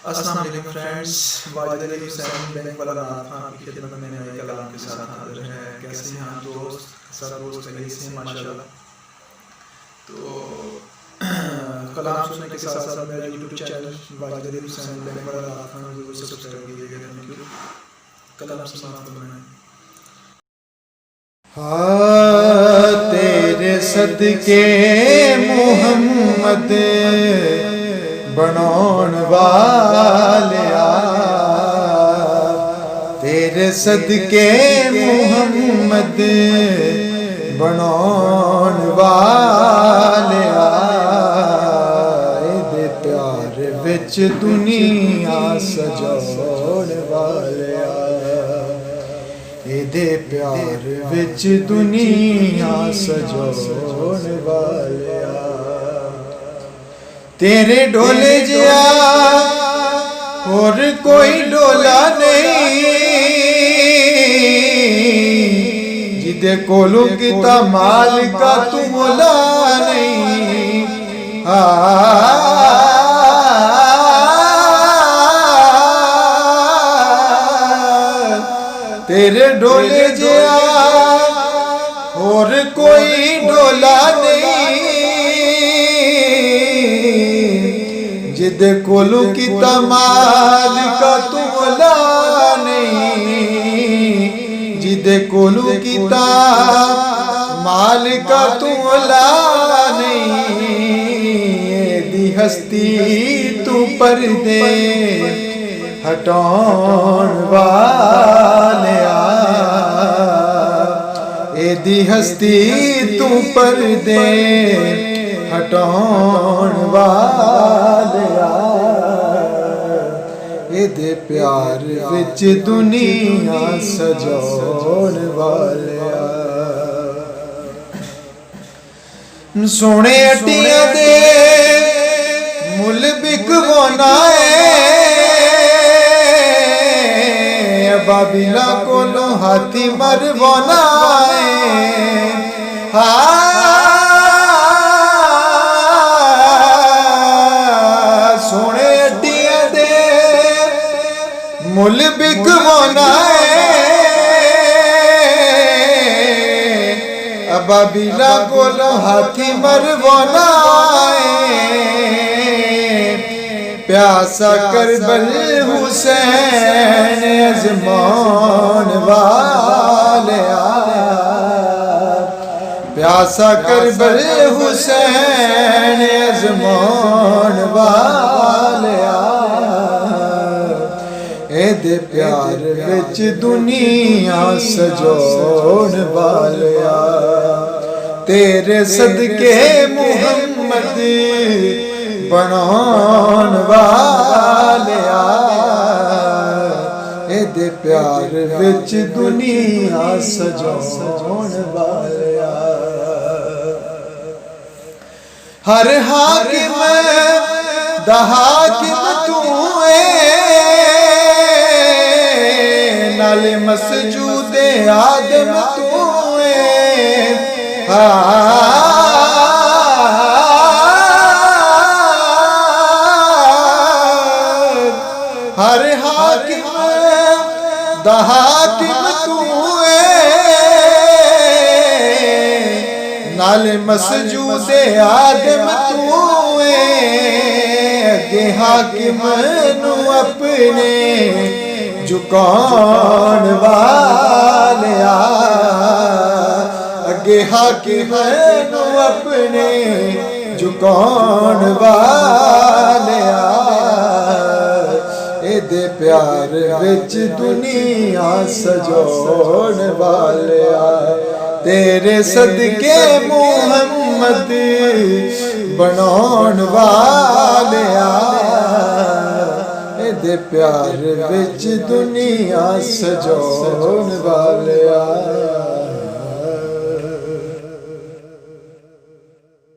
अस्सलाम वालेकुम friends, Wajid Ali Hussain bank वाला नाम था आपकी खिदमत में नए कलाम के साथ हाजिर है। कैसे हैं आप दोस्त? सब दोस्त मेरे से माशाल्लाह। तो कलाम सुनने के साथ साथ मेरा YouTube channel Wajid Ali Hussain bank वाला नाम था जरूर सब्सक्राइब कीजिएगा। Thank you. कलाम समाप्त करना है। तेरे सदके मुहम्मद बनौन वालिया, तेरे सदके मुहम्मद बनौन वालिया, दे प्यार विच दुनिया सजाउण वालिया, दे प्यार विच दुनिया सजाउण वालिया। तेरे डोले जिया और कोई डोला नहीं, जिदे कोलू किता माल का तू मोला नहीं। तेरे डोले जिया और कोई डोला नहीं, जिदे कोलू की तमाल का तू मोला नहीं, जिदे कोलू की माल का तू मोला नहीं। दी हस्ती तू पर्दे हटौण वालिया, दी हस्ती तू पर्दे हटौण वालिया, दे प्यार विच दुनिया सजाउण वालिया। सोने अटिया दे मुल बिकवाना है, बाबिला कोलो हाथी मरवाना है। सोने अड्डिया दे मुल बिकवाना है, बाबिला कोलो हाथी मरवाना है। प्यासा करबल हुसैन अज़मान वालिया, प्यासा करबल हुसैन अज़मान वालिया, दे प्यार विच दुनिया सजाउण वालिया। तेरे सदके मुहम्मद बनौन वालिया, दे प्यार विच दुनिया सजाउण वालिया। हर हाकिम दा हाकिम तू नाले मसजूदे आदम तू हर हाकिम दा हाकिम तू नाले मसजूदे आदम तू अगे हाकिम नू अपने झुकाउण वालिया, अगे हाकिम नू अपने झुकाउण वालिया, दे प्यार विच दुनिया सजाउण वालिया। तेरे सदके मुहम्मद बनौण वालिया, दे प्यार विच दुनिया सजाउण वालिया।